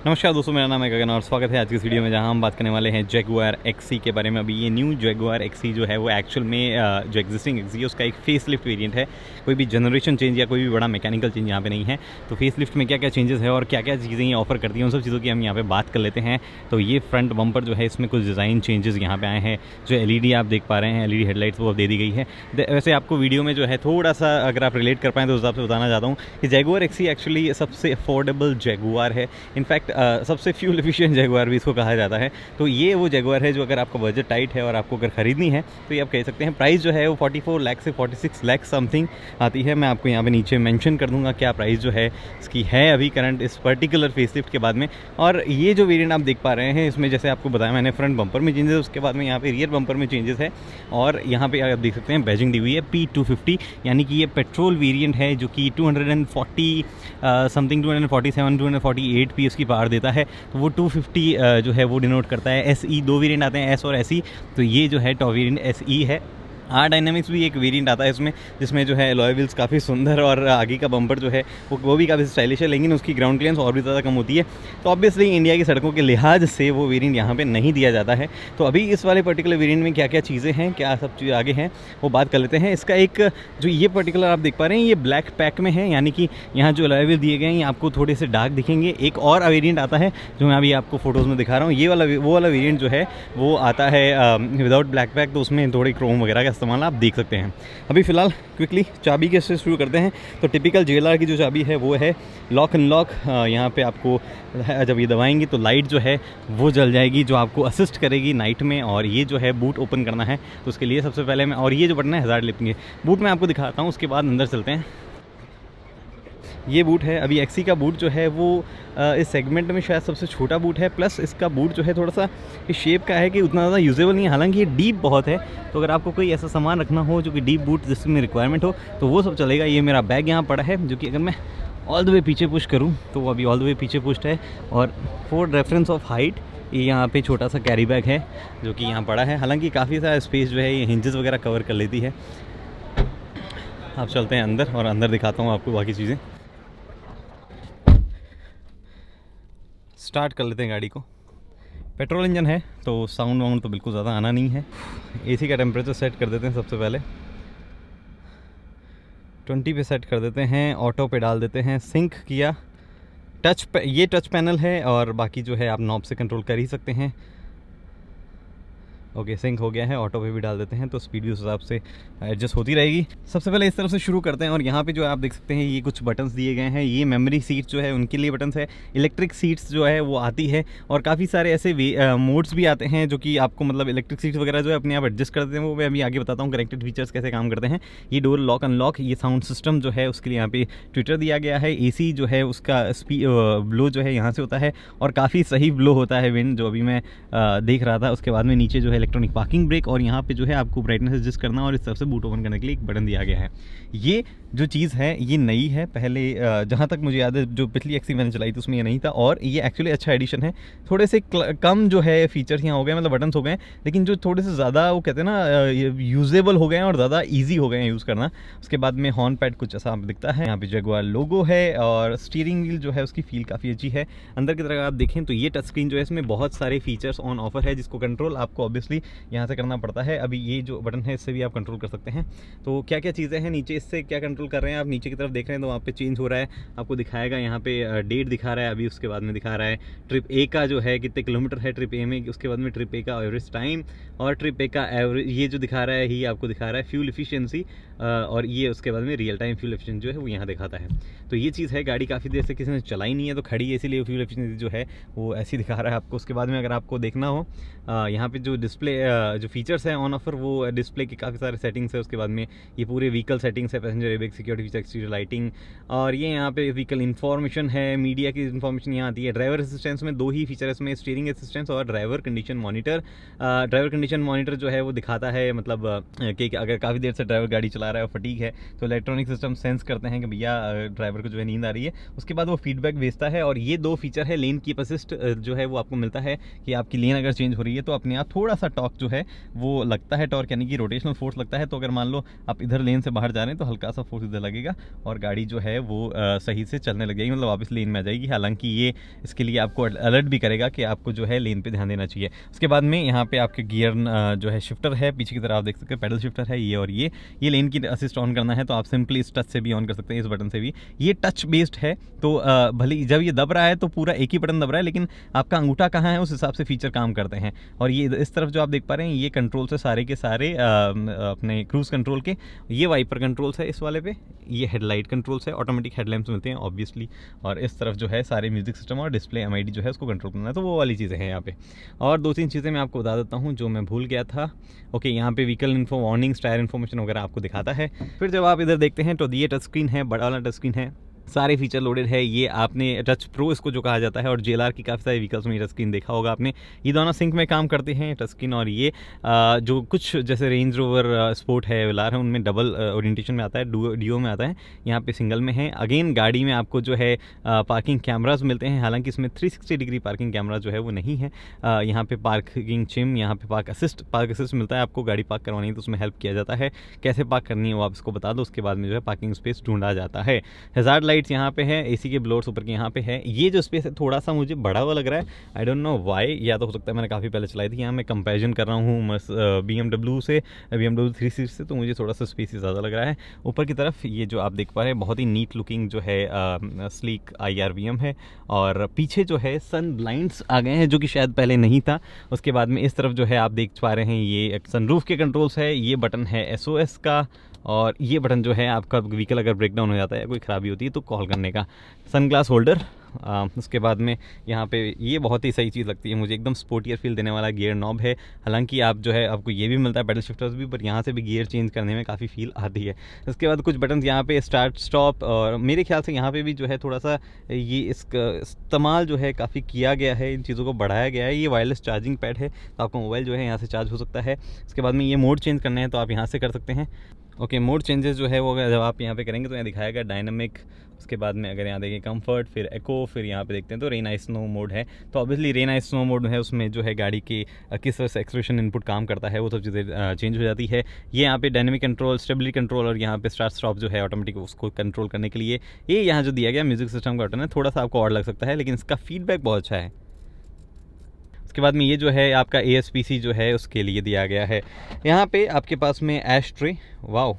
नमस्कार दोस्तों, मेरा नाम है गगन और स्वागत है आज की इस वीडियो में, जहां हम बात करने वाले हैं जैगुआर एक्सी के बारे में। अभी ये न्यू जैगुआर एक्सी जो है वो एक्चुअल में जो एग्जिस्टिंग एक्सी है उसका एक फेस लिफ्ट वेरिएंट है। कोई भी जनरेशन चेंज या कोई भी बड़ा मैकेनिकल चेंज यहाँ पे नहीं है। तो फेस लिफ्ट में क्या क्या चेंजेस है और क्या क्या चीज़ें ये ऑफर करती हैं, उन सब चीज़ों की हम यहाँ पे बात कर लेते हैं। तो ये फ्रंट बम्पर जो है इसमें कुछ डिज़ाइन चेंजेस यहाँ पे आए हैं। जो LED आप देख पा रहे हैं, LED हेडलाइट्स वो दे दी गई है। वैसे आपको वीडियो में जो है थोड़ा सा अगर आप रिलेट कर पाएँ तो उस हिसाब से बताना चाहता हूँ कि जैगुआर एक्सी एक्चुअली सबसे अफोर्डेबल जैगुआर है। इनफैक्ट सबसे फ्यूल एफिशिएंट जैगुआर भी इसको कहा जाता है। तो ये वो जैगुआर है जो अगर आपका बजट टाइट है और आपको अगर खरीदनी है तो ये आप कह सकते हैं। प्राइस जो है वो 44 लाख से 46 लाख समथिंग आती है। मैं आपको यहाँ पे नीचे मेंशन कर दूंगा क्या प्राइस जो है इसकी है अभी करंट इस पर्टिकुलर फेसलिफ्ट के बाद में। और ये जो वेरिएंट आप देख पा रहे हैं इसमें जैसे आपको बताया मैंने, फ्रंट बम्पर में चेंजेस, उसके बाद में यहाँ पे रियर बम्पर में चेंजेस है। और यहाँ पे आप देख सकते हैं बैजिंग दी हुई है P250, यानी कि ये पेट्रोल वेरिएंट है जो कि 240 समथिंग 247 248 PS की पावर देता है। तो वो 250 जो है वो डिनोट करता है। SE दो वेरिएंट आते हैं, S और SE। तो ये जो है टॉप वेरिएंट SE है। डायनामिक्स भी एक वेरिएंट आता है इसमें, जिसमें जो है अलॉय व्हील्स काफ़ी सुंदर और आगे का बम्पर जो है वो भी काफ़ी स्टाइलिश है, लेकिन उसकी ग्राउंड क्लियरेंस और भी ज़्यादा कम होती है। तो ऑब्वियसली इंडिया की सड़कों के लिहाज से वो वेरिएंट यहाँ पे नहीं दिया जाता है। तो अभी इस वाले पर्टिकुलर वेरिएंट में क्या क्या चीज़ें हैं, क्या सब चीज़ आगे हैं, वो बात कर लेते हैं। इसका एक जो ये पर्टिकुलर आप देख पा रहे हैं ये ब्लैक पैक में है, यानी कि यहाँ जो अलॉय व्हील दिए गए हैं ये आपको थोड़े से डार्क दिखेंगे। एक और वेरिएंट आता है जो मैं अभी आपको फोटोज़ में दिखा रहा हूँ, ये वाला वो वाला वेरिएंट जो है वो आता है विदाउट ब्लैक पैक। तो उसमें थोड़ी क्रोम वगैरह का इस्तेमाल आप देख सकते हैं। अभी फ़िलहाल क्विकली चाबी के से शुरू करते हैं। तो टिपिकल JLR की जो चाबी है वो है लॉक अनलॉक। यहाँ पे आपको जब ये दबाएंगे तो लाइट जो है वो जल जाएगी, जो आपको असिस्ट करेगी नाइट में। और ये जो है बूट ओपन करना है तो उसके लिए सबसे पहले मैं, और ये जो बटन है हज़ार लिफ्टिंग बूट मैं आपको दिखाता हूँ, उसके बाद अंदर चलते हैं। ये बूट है। अभी एक्सी का बूट जो है वो इस सेगमेंट में शायद सबसे छोटा बूट है, प्लस इसका बूट जो है थोड़ा सा इस शेप का है कि उतना ज़्यादा यूजेबल नहीं है। हालांकि ये डीप बहुत है, तो अगर आपको कोई ऐसा सामान रखना हो जो कि डीप बूट जिसमें रिक्वायरमेंट हो तो वो सब चलेगा। ये मेरा बैग यहाँ पड़ा है जो कि अगर मैं ऑल द वे पीछे पुश करूँ तो वो अभी ऑल द वे पीछे पुश्ड है। और फॉर रेफरेंस ऑफ हाइट ये यहाँ पे छोटा सा कैरी बैग है जो कि यहाँ पड़ा है। हालांकि काफ़ी सारा स्पेस जो है ये हिंजेस वगैरह कवर कर लेती है। आप चलते हैं अंदर और अंदर दिखाता हूँ आपको बाकी चीज़ें। स्टार्ट कर लेते हैं गाड़ी को। पेट्रोल इंजन है तो साउंड वाउंड तो बिल्कुल ज़्यादा आना नहीं है। AC का टेम्परेचर सेट कर देते हैं सबसे पहले, 20 पे सेट कर देते हैं। ऑटो पे डाल देते हैं, सिंक किया। ये टच पैनल है और बाकी जो है आप नॉब से कंट्रोल कर ही सकते हैं। ओके, सिंक हो गया है। ऑटो पे भी डाल देते हैं तो स्पीड भी उस हिसाब से एडजस्ट होती रहेगी। सबसे पहले इस तरफ से शुरू करते हैं। और यहाँ पे जो आप देख सकते हैं ये कुछ बटन्स दिए गए हैं। ये मेमोरी सीट्स जो है उनके लिए बटन्स है। इलेक्ट्रिक सीट्स जो है वो आती है और काफ़ी सारे ऐसे मोड्स भी आते हैं जो कि आपको मतलब इलेक्ट्रिक सीट्स वगैरह जो है अपने आप एडजस्ट कर देते हैं। वो मैं अभी आगे बताता हूँ कनेक्टेड फीचर्स कैसे काम करते हैं। ये डोर लॉक अनलॉक, ये साउंड सिस्टम जो है उसके लिए यहाँ पे ट्विटर दिया गया है। AC जो है उसका ब्लो जो है यहाँ से होता है और काफ़ी सही ब्लो होता है विंड, जो अभी मैं देख रहा था। उसके बाद में नीचे जो है इलेक्ट्रॉनिक पार्किंग ब्रेक, और यहाँ पे जो है आपको ब्राइटनेस एडजस्ट करना और इस तरफ से बूट ओपन करने के लिए एक बटन दिया गया है। ये जो चीज़ है ये नई है। पहले जहाँ तक मुझे याद है जो पिछली एक्सी मैंने चलाई थी उसमें ये नहीं था, और ये एक्चुअली अच्छा एडिशन है। थोड़े से कम जो है फीचर्स यहाँ हो गए, मतलब बटन्स हो गए, लेकिन जो थोड़े से ज़्यादा वो कहते हैं ना यूजेबल हो गए हैं और ज़्यादा ईजी हो गए हैं यूज़ करना। उसके बाद में हॉर्न पैड कुछ ऐसा दिखता है। यहाँ पे जैगुआर लोगो है और स्टीयरिंग व्हील जो है उसकी फील काफ़ी अच्छी है। अंदर की तरफ आप देखें तो ये टच स्क्रीन जो है इसमें बहुत सारे फीचर्स ऑन ऑफर है, जिसको कंट्रोल आपको ऑब्वियसली यहाँ से करना पड़ता है। अभी ये जो बटन है इससे भी आप कंट्रोल कर सकते हैं। तो क्या क्या चीज़ें हैं नीचे, इससे क्या कंट्रोल कर रहे हैं आप नीचे की तरफ देख रहे हैं तो वहाँ पे चेंज हो रहा है, आपको दिखाएगा। यहाँ पे डेट दिखा रहा है अभी, उसके बाद में दिखा रहा है ट्रिप A का जो है कितने किलोमीटर है ट्रिप A में, उसके बाद में ट्रिप A का एवरेज टाइम और ट्रिप A का एवरेज, ये जो दिखा रहा है ही आपको दिखा रहा है फ्यूल एफिशिएंसी। और ये उसके बाद में रियल टाइम फ्यूल एफिशिएंसी जो है वो यहाँ दिखाता है। तो ये चीज़ है, गाड़ी काफ़ी देर से किसी ने चलाई नहीं है तो खड़ी है, इसीलिए फ्यूल एफिशिएंसी जो है वो ऐसी दिखा रहा है आपको। उसके बाद में अगर आपको देखना हो यहाँ पे जो डिस्प्ले जो फीचर्स है ऑन ऑफर, वो डिस्प्ले की काफ़ी सारे सेटिंग्स है। उसके बाद में ये पूरे व्हीकल सेटिंग्स है, passenger airbag, security feature, exterior lighting, और ये यहाँ पे व्हीकल इन्फॉर्मेशन है, मीडिया की इन्फॉर्मेशन यहाँ आती है। ड्राइवर असिस्टेंस में दो ही फीचर है इसमें, स्टीयरिंग असिस्टेंस और driver condition monitor. Driver condition monitor जो है वो दिखाता है मतलब कि अगर काफ़ी देर से ड्राइवर गाड़ी चला रहा है और फटीग है तो इलेक्ट्रॉनिक सिस्टम सेंस करते हैं कि भैया ड्राइवर को जो है नींद आ रही है। उसके बाद वो फीडबैक भेजता है। और ये दो फीचर है, लेन कीप असिस्ट जो है वो आपको मिलता है कि आपकी लेन अगर चेंज हो रही है तो अपने आप थोड़ा सा सा टॉर्क जो है वो लगता है, टॉर्क यानी कि रोटेशनल फोर्स लगता है। तो अगर मान लो आप इधर लेन से बाहर जा रहे हैं तो हल्का सा फोर्स इधर लगेगा और गाड़ी जो है वो सही से चलने लग जाएगी, मतलब वापस लेन में आ जाएगी। हालांकि ये इसके लिए आपको अलर्ट भी करेगा कि आपको जो है लेन पे ध्यान देना चाहिए। उसके बाद में यहाँ पे आपके गियर जो है शिफ्टर है, पीछे की तरफ आप देख सकते हैं पैडल शिफ्टर है ये, और ये लेन की असिस्ट ऑन करना है तो आप सिंपली इस टच से भी ऑन कर सकते हैं, इस बटन से भी। ये टच बेस्ड है तो भले जब ये दब रहा है तो पूरा एक ही बटन दब रहा है, लेकिन आपका अंगूठा कहाँ है उस हिसाब से फीचर काम करते हैं। और ये इस तरफ जो आप देख पा रहे हैं ये कंट्रोल से सारे के सारे अपने क्रूज कंट्रोल के, ये वाइपर कंट्रोल्स है इस वाले पे, ये हेडलाइट कंट्रोल्स है, ऑटोमेटिक हेडलैम्प्स मिलते हैं ऑब्वियसली, और इस तरफ जो है सारे म्यूजिक सिस्टम और डिस्प्ले एमआईडी जो है उसको कंट्रोल करना है, तो वो वाली चीज़ें हैं यहाँ पे। और 2-3 चीज़ें मैं आपको बता देता हूँ जो मैं भूल गया था। ओके, यहाँ पे vehicle info, warnings, tyre information वगैरह आपको दिखाता है। फिर जब आप इधर देखते हैं तो ये टच स्क्रीन है, बड़ा वाला टच स्क्रीन है, सारे फीचर लोडेड है। ये आपने टच प्रो इसको जो कहा जाता है, और JLR की काफ़ी सारी व्हीकल्स में टच स्क्रीन देखा होगा आपने, ये दोनों सिंक में काम करते हैं टच स्क्रीन। और ये जो कुछ जैसे रेंज रोवर स्पोर्ट है, वेलार है, उनमें डबल ओरिएंटेशन में आता है, डीओ में आता है, यहाँ पे सिंगल में है। अगेन गाड़ी में आपको जो है पार्किंग कैमराज मिलते हैं, हालांकि इसमें 360 डिग्री पार्किंग कैमरा जो है वो नहीं है। यहाँ पे पार्किंग चिम, यहाँ पे पार्क असिस्ट मिलता है, आपको गाड़ी पार्क करवानी है तो उसमें हेल्प किया जाता है, कैसे पार्क करनी है वो आप इसको बता दो, उसके बाद में जो है पार्किंग स्पेस ढूंढा जाता है। हैजार्ड लाइट्स यहाँ पे है, एसी के ब्लोअर्स ऊपर के यहाँ पे है। ये जो स्पेस है थोड़ा सा मुझे बड़ा हुआ लग रहा है, आई डोंट नो व्हाई, या तो हो सकता है मैंने काफ़ी पहले चलाई थी। यहाँ मैं कंपैरिजन कर रहा हूँ BMW से, BMW 3 सीट से, तो मुझे थोड़ा सा स्पेस ही ज़्यादा लग रहा है। ऊपर की तरफ ये जो आप देख पा रहे हैं बहुत ही नीट लुकिंग जो है स्लीक IRVM है, और पीछे जो है सन ब्लाइंड्स आ गए हैं जो कि शायद पहले नहीं था। उसके बाद में इस तरफ जो है आप देख पा रहे हैं ये सनरूफ के कंट्रोल्स है, ये बटन है SOS का, और ये बटन जो है आपका व्हीकल अगर ब्रेक डाउन हो जाता है, कोई ख़राबी होती है तो कॉल करने का। सनग्लास होल्डर, उसके बाद में यहाँ पे ये बहुत ही सही चीज़ लगती है मुझे, एकदम स्पोर्टियर फील देने वाला गियर नॉब है। हालांकि आप जो है आपको ये भी मिलता है पैडल शिफ्टर्स भी, पर यहाँ से भी गियर चेंज करने में काफ़ी फील आती है। उसके बाद कुछ बटन यहाँ पे स्टार्ट स्टॉप, और मेरे ख्याल से यहाँ पे भी जो है थोड़ा सा ये इसका इस्तेमाल जो है काफ़ी किया गया है, इन चीज़ों को बढ़ाया गया है। ये वायरलेस चार्जिंग पैड है, तो आपका मोबाइल जो है यहाँ से चार्ज हो सकता है। उसके बाद में ये मोड चेंज करने हैं तो आप यहाँ से कर सकते हैं। ओके, मोड चेंजेस जो है वो जब आप यहाँ पे करेंगे तो यहाँ दिखाया गया डायनामिक, उसके बाद में अगर यहाँ देखें कंफर्ट, फिर एको, फिर यहाँ पे देखते हैं तो रेन आइस स्नो मोड है। तो obviously rain ice snow mode है, उसमें जो है गाड़ी की किस तरह से एक्सप्रेशन इनपुट काम करता है वो सब चीज़ें चेंज हो जाती है। ये यहाँ पे डायनामिक कंट्रोल, स्टेबिलिटी कंट्रोल, और यहाँ पे स्टार्ट स्टॉप जो है ऑटोमेटिक उसको कंट्रोल करने के लिए ये यहाँ जो दिया गया म्यूजिक सिस्टम का बटन है, थोड़ा सा आपको और लग सकता है लेकिन इसका फीडबैक बहुत अच्छा है। उसके बाद में ये जो है आपका ASPC जो है उसके लिए दिया गया है। यहाँ पे आपके पास में ash tray, wow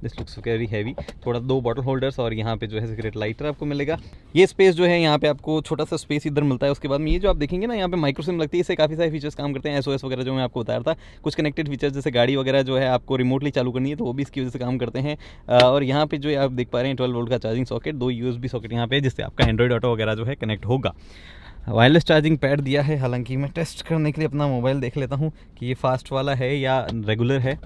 this looks very heavy, थोड़ा 2 बॉटल होल्डर्स, और यहाँ पे जो है सिगरेट लाइटर आपको मिलेगा। ये स्पेस जो है यहाँ पे आपको छोटा सा स्पेस इधर मिलता है। उसके बाद में ये जो आप देखेंगे ना यहाँ पे माइक्रो सिम लगती है, इससे काफ़ी सारे फीचर्स काम करते हैं, SOS वगैरह जो मैं आपको बता रहा था। कुछ कनेक्टेड फीचर्स जैसे गाड़ी वगैरह जो है आपको रिमोटली चालू करनी है तो वो भी इसकी वजह से काम करते हैं। और यहाँ पे जो आप देख पा रहे हैं 12 वोल्ट का चार्जिंग सॉकेट, 2 USB सॉकेट यहाँ पे, जिससे आपका एंड्रॉइड ऑटो वगैरह जो है कनेक्ट होगा। वायरलेस चार्जिंग पैड दिया है, हालांकि मैं टेस्ट करने के लिए अपना मोबाइल देख लेता हूँ कि ये फास्ट वाला है या रेगुलर है।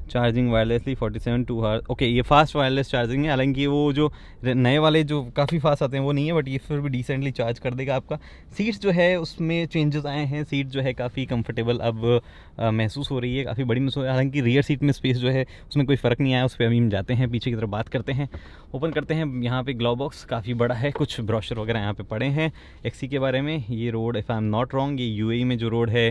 चार्जिंग वायरलेसली 47 2 आवर्स, ओके ये फास्ट वायरलेस चार्जिंग है। हालांकि वो जो नए वाले जो काफ़ी फास्ट आते हैं वो नहीं है, बट ये फिर भी डिसेंटली चार्ज कर देगा आपका। सीट्स जो है उसमें चेंजेस आए हैं, सीट जो है काफ़ी कंफर्टेबल अब महसूस हो रही है, काफ़ी बड़ी महसूस हो रही है। हालांकि रियर सीट में स्पेस जो है उसमें कोई फ़र्क नहीं आया, उस पर अभी हम जाते हैं, पीछे की तरफ बात करते हैं, ओपन करते हैं। यहाँ पे ग्लव बॉक्स काफ़ी बड़ा है, कुछ ब्रोशर वगैरह यहाँ पे पड़े हैं XC के बारे में। ये road if I am not wrong ये UAE में जो रोड है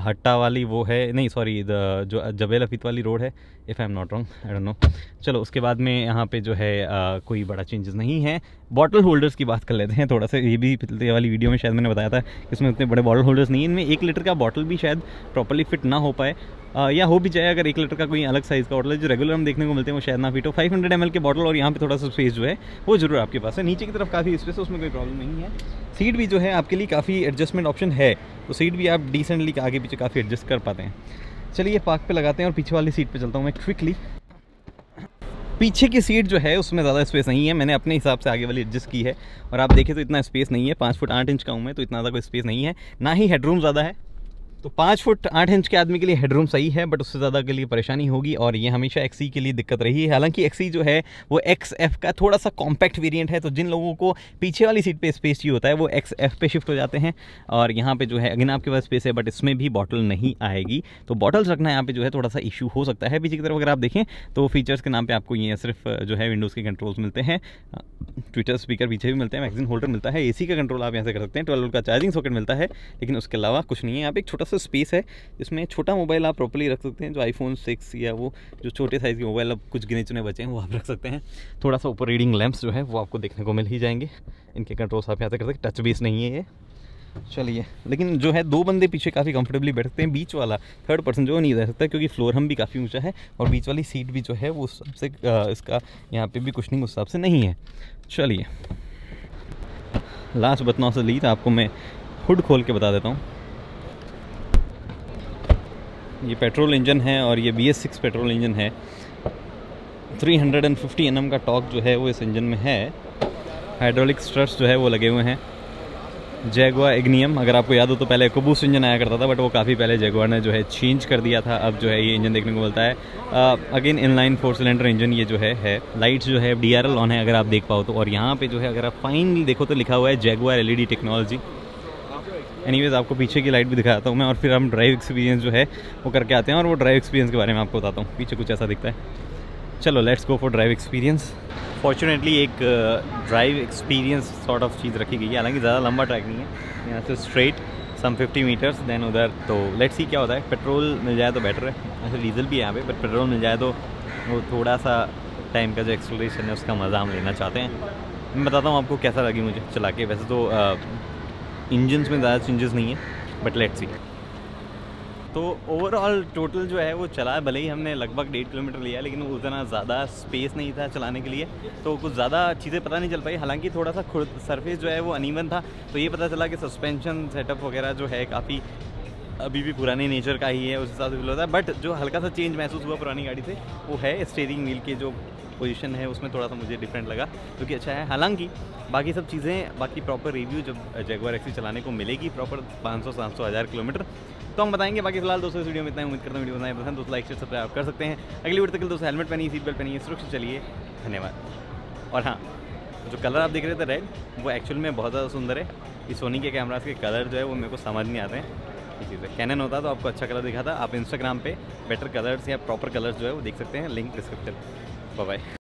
हट्टा वाली वो है, नहीं सॉरी जो जबेल अफीत वाली रोड है, if I am not wrong, I don't know. चलो उसके बाद में यहाँ पे जो है कोई बड़ा चेंजेस नहीं है। बॉटल होल्डर्स की बात कर लेते हैं थोड़ा सा, ये भी पिछले वाली वीडियो में शायद मैंने बताया था कि इसमें उतने बड़े बॉटल होल्डर्स नहीं है। इनमें 1 लीटर का बॉटल भी शायद प्रॉपर्ली फिट ना हो पाए, या हो भी जाए अगर 1 लीटर का कोई अलग साइज़ का बॉटल है, जो रेगुलर हम देखने को मिलते हैं वो शायद ना फिट हो। 500 ml के बॉटल, और यहाँ पे थोड़ा सा स्पेस जो है वो जरूर आपके पास है। नीचे की तरफ काफ़ी स्पेस है, उसमें कोई प्रॉब्लम नहीं है। सीट भी जो है आपके लिए काफ़ी एडजस्टमेंट ऑप्शन है, तो सीट भी आप डिसेंटली आगे पीछे काफ़ी एडजस्ट कर पाते हैं। चलिए पार्क पे लगाते हैं और पीछे वाली सीट पे चलता हूँ मैं क्विकली। पीछे की सीट जो है उसमें ज़्यादा स्पेस नहीं है, मैंने अपने हिसाब से आगे वाली एडजस्ट की है, और आप देखें तो इतना स्पेस नहीं है। 5 फुट 8 इंच का हूँ मैं, तो इतना ज़्यादा कोई स्पेस नहीं है, ना ही हेडरूम ज़्यादा है। तो 5 फुट 8 इंच के आदमी के लिए हेडरूम सही है, बट उससे ज़्यादा के लिए परेशानी होगी, और ये हमेशा XC के लिए दिक्कत रही है। हालांकि XC जो है वो XF का थोड़ा सा कॉम्पैक्ट वेरिएंट है, तो जिन लोगों को पीछे वाली सीट पे स्पेस चाहिए होता है वो XF पे शिफ्ट हो जाते हैं। और यहाँ पे जो है अगेन आपके पास स्पेस है, बट इसमें भी बॉटल नहीं आएगी, तो बॉटल्स रखना यहाँ पे जो है थोड़ा सा इशू हो सकता है। पीछे की तरफ अगर आप देखें तो फीचर्स के नाम पर आपको ये सिर्फ जो है विंडोज़ के कंट्रोल्स मिलते हैं, ट्विटर स्पीकर पीछे भी मिलते हैं, मैगजीन होल्डर मिलता है, AC का कंट्रोल आप यहाँ से कर सकते हैं, 12 वोल्ट का चार्जिंग सॉकेट मिलता है, लेकिन उसके अलावा कुछ नहीं है। यहाँ पे एक छोटा सा सा स्पेस है जिसमें छोटा मोबाइल आप प्रॉपर्ली रख सकते हैं, जो iPhone 6 या वो जो छोटे साइज़ के मोबाइल अब कुछ गिने चुने बचे हैं वो आप रख सकते हैं। थोड़ा सा ऊपर रीडिंग लैंप्स जो है वो आपको देखने को मिल ही जाएंगे, इनके कंट्रोल्स आप यहाँ से कर सकते हैं। टच बेस नहीं है ये, चलिए, लेकिन जो है 2 बंदे पीछे काफ़ी कंफर्टेबली बैठ सकते हैं। बीच वाला थर्ड पर्सन जो नहीं रह सकता क्योंकि फ्लोर हम भी काफ़ी ऊंचा है और बीच वाली सीट भी जो है वो उस हिसाब से इसका यहाँ पे भी कुशनिंग उस हिसाब से नहीं है। चलिए, लास्ट बट नॉट लीस्ट आपको मैं हुड खोल के बता देता हूँ। ये पेट्रोल इंजन है और ये BS6 पेट्रोल इंजन है। 350 Nm का टॉर्क जो है वो इस इंजन में है। हाइड्रोलिक स्ट्रट्स जो है वो लगे हुए हैं। जैगुआर इग्नियम, अगर आपको याद हो तो पहले EcoBoost इंजन आया करता था, बट वो काफ़ी पहले जैगुआर ने जो है चेंज कर दिया था। अब जो है ये इंजन देखने को मिलता है। अगेन इनलाइन 4 सिलेंडर इंजन ये जो है। लाइट्स जो है DRL ऑन है अगर आप देख पाओ तो, और यहाँ पे जो है अगर आप फाइनली देखो तो लिखा हुआ है जैगुआर LED टेक्नोलॉजी। एनीवेज़ आपको पीछे की लाइट भी दिखाता हूँ मैं, और फिर हम ड्राइव एक्सपीरियंस जो है वो करके आते हैं और वो ड्राइव एक्सपीरियंस के बारे में आपको बताता हूँ। पीछे कुछ ऐसा दिखता है। चलो let's go for drive experience. Fortunately एक ड्राइव एक्सपीरियंस सॉर्ट ऑफ चीज़ रखी गई है, हालांकि ज़्यादा लंबा ट्रैक नहीं है, यहाँ से स्ट्रेट सम 50 मीटर्स देन उधर। तो लेट्स सी क्या होता है। पेट्रोल मिल जाए तो बेटर है, ऐसे डीजल भी है यहाँ पे, बट पेट्रोल मिल जाए तो वो थोड़ा सा टाइम का जो एक्सेलरेशन है उसका मज़ा हम लेना चाहते हैं। मैं बताता हूँ आपको कैसा लगी मुझे चला के। वैसे तो इंजन्स में ज़्यादा चेंजेस नहीं है, बट लेट्स सी। तो ओवरऑल टोटल जो है वो चला, भले ही हमने लगभग 1.5 किलोमीटर लिया, लेकिन उतना ज़्यादा स्पेस नहीं था चलाने के लिए, तो कुछ ज़्यादा चीज़ें पता नहीं चल पाई। हालांकि थोड़ा सा खुद सरफेस जो है वो अनइवन था, तो ये पता चला कि सस्पेंशन सेटअप वगैरह जो है काफ़ी अभी भी पुराने नेचर का ही है, उस हिसाब से फील होता है। बट जो हल्का सा चेंज महसूस हुआ पुरानी गाड़ी से वो है स्टीयरिंग व्हील के जो पोजीशन है उसमें थोड़ा सा मुझे डिफरेंट लगा, जो कि अच्छा है। हालांकि बाकी सब चीज़ें, बाकी प्रॉपर रिव्यू जब जैगुआर एक्सी चलाने को मिलेगी प्रॉपर 500, 700, 1000 किलोमीटर, तो हम बताएंगे। बाकी फिलहाल दोस्तों इस वीडियो में इतना ही। उम्मीद करता हूँ वीडियो बनाए पसंद, दोस्तों लाइक शेयर सब्सक्राइब कर सकते हैं। अगली वीडियो तक दोस्तों हेलमेट पहनिए, सीट बेल्ट पहनिए, सुरक्षित चलिए। धन्यवाद। और हाँ, जो कलर आप देख रहे थे रेड, वो एक्चुअल में बहुत ज़्यादा सुंदर है। इस सोनी के कैमरास के कलर जो है वो मेरे को समझ नहीं आते हैं, ये चीज़ है। कैनन होता तो आपको अच्छा कलर दिखाता। आप इंस्टाग्राम पे बेटर कलर्स या प्रॉपर कलर्स जो है वो देख सकते हैं, लिंक डिस्क्रिप्शन। Bye bye.